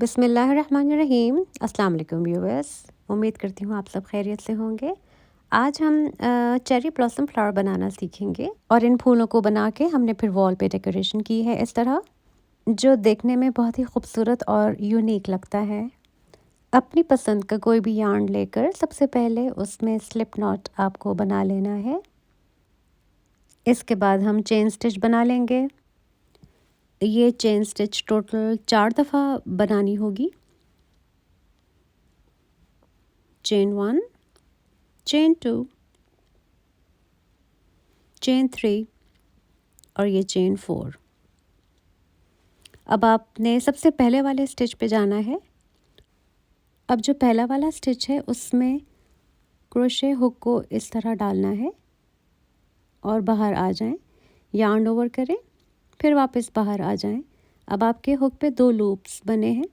बिस्मिल्लाह रहमान रहीम। अस्सलाम वालेकुम व्यूअर्स, उम्मीद करती हूँ आप सब खैरियत से होंगे। आज हम चेरी ब्लॉसम फ्लावर बनाना सीखेंगे और इन फूलों को बना के हमने फिर वॉल पे डेकोरेशन की है इस तरह, जो देखने में बहुत ही खूबसूरत और यूनिक लगता है। अपनी पसंद का कोई भी यार्न लेकर सबसे पहले उसमें स्लिप नॉट आपको बना लेना है। इसके बाद हम चेन स्टिच बना लेंगे। ये चेन स्टिच टोटल 4 दफ़ा बनानी होगी। चेन 1, चेन 2, चेन 3 और ये चेन 4। अब आपने सबसे पहले वाले स्टिच पे जाना है। अब जो पहला वाला स्टिच है उसमें क्रोशे हुक को इस तरह डालना है और बाहर आ जाएं, यार्न ओवर करें, फिर वापस बाहर आ जाएं। अब आपके हुक पे 2 लूप्स बने हैं,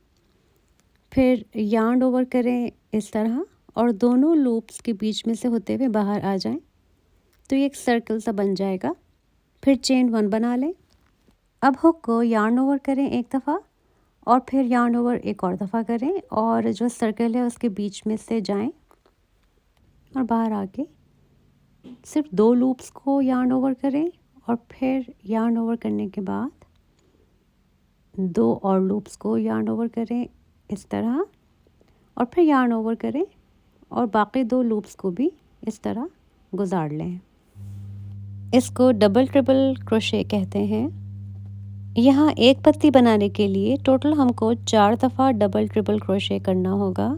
फिर यार्न ओवर करें इस तरह और दोनों लूप्स के बीच में से होते हुए बाहर आ जाएं, तो ये एक सर्कल सा बन जाएगा। फिर चेन 1 बना लें। अब हुक को यार्न ओवर करें एक दफ़ा और फिर यार्न ओवर एक और दफ़ा करें और जो सर्कल है उसके बीच में से जाएं और बाहर आके सिर्फ 2 लूप्स को यार्न ओवर करें और फिर यार्न ओवर करने के बाद 2 और लूप्स को यार्न ओवर करें इस तरह और फिर यार्न ओवर करें और बाकी 2 लूप्स को भी इस तरह गुजार लें। इसको डबल ट्रिपल क्रोशे कहते हैं। यहाँ एक पत्ती बनाने के लिए टोटल हमको 4 दफ़ा डबल ट्रिपल क्रोशे करना होगा।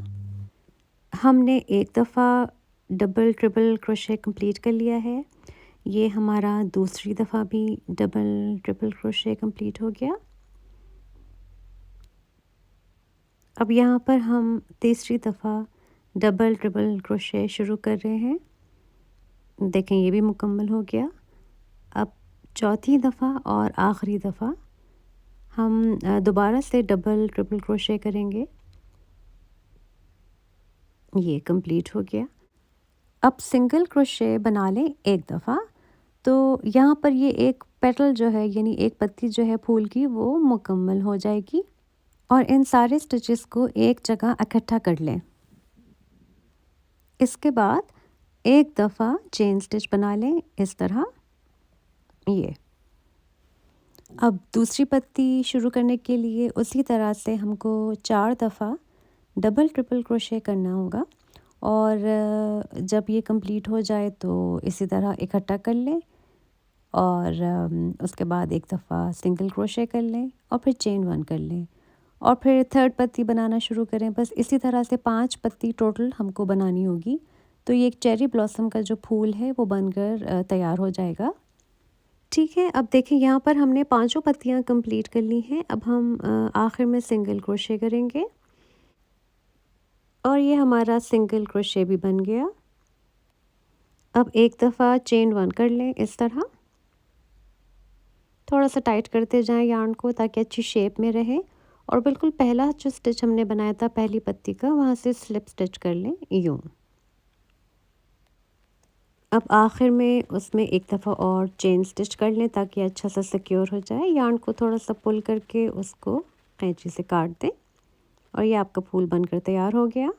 हमने एक दफ़ा डबल ट्रिपल क्रोशे कंप्लीट कर लिया है। ये हमारा दूसरी दफ़ा भी डबल ट्रिपल क्रोशे कंप्लीट हो गया। अब यहाँ पर हम तीसरी दफ़ा डबल ट्रिपल क्रोशे शुरू कर रहे हैं। देखें ये भी मुकम्मल हो गया। अब चौथी दफ़ा और आखिरी दफ़ा हम दोबारा से डबल ट्रिपल क्रोशे करेंगे। ये कंप्लीट हो गया। अब सिंगल क्रोशे बना लें एक दफ़ा, तो यहाँ पर ये एक पेटल जो है यानी एक पत्ती जो है फूल की वो मुकम्मल हो जाएगी और इन सारे स्टिचेस को एक जगह इकट्ठा कर लें। इसके बाद एक दफ़ा चेन स्टिच बना लें इस तरह। ये अब दूसरी पत्ती शुरू करने के लिए उसी तरह से हमको 4 दफ़ा डबल ट्रिपल क्रोशे करना होगा और जब ये कंप्लीट हो जाए तो इसी तरह इकट्ठा कर लें और उसके बाद एक दफ़ा सिंगल क्रोशे कर लें और फिर चेन 1 कर लें और फिर थर्ड पत्ती बनाना शुरू करें। बस इसी तरह से 5 पत्ती टोटल हमको बनानी होगी, तो ये एक चेरी ब्लॉसम का जो फूल है वो बनकर तैयार हो जाएगा। ठीक है, अब देखिए यहाँ पर हमने 5 पत्तियाँ कंप्लीट कर ली हैं। अब हम आखिर में सिंगल क्रोशे करेंगे और ये हमारा सिंगल क्रोशे भी बन गया। अब एक दफ़ा चेन 1 कर लें इस तरह, थोड़ा सा टाइट करते जाएं यार्न को ताकि अच्छी शेप में रहे और बिल्कुल पहला जो स्टिच हमने बनाया था पहली पत्ती का वहाँ से स्लिप स्टिच कर लें यूँ। अब आखिर में उसमें एक दफ़ा और चेन स्टिच कर लें ताकि अच्छा सा सिक्योर हो जाए। यार्न को थोड़ा सा पुल करके उसको कैंची से काट दें और ये आपका फूल बनकर तैयार हो गया।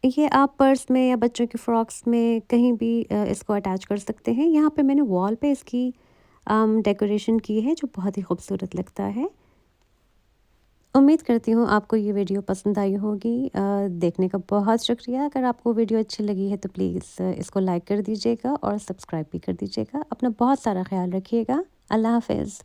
ये आप पर्स में या बच्चों की फ्रॉक्स में कहीं भी इसको अटैच कर सकते हैं। यहाँ पे मैंने वॉल पे इसकी डेकोरेशन की है जो बहुत ही खूबसूरत लगता है। उम्मीद करती हूँ आपको ये वीडियो पसंद आई होगी। देखने का बहुत शुक्रिया। अगर आपको वीडियो अच्छी लगी है तो प्लीज़ इसको लाइक कर दीजिएगा और सब्सक्राइब भी कर दीजिएगा। अपना बहुत सारा ख्याल रखिएगा। अल्लाह हाफ़िज़।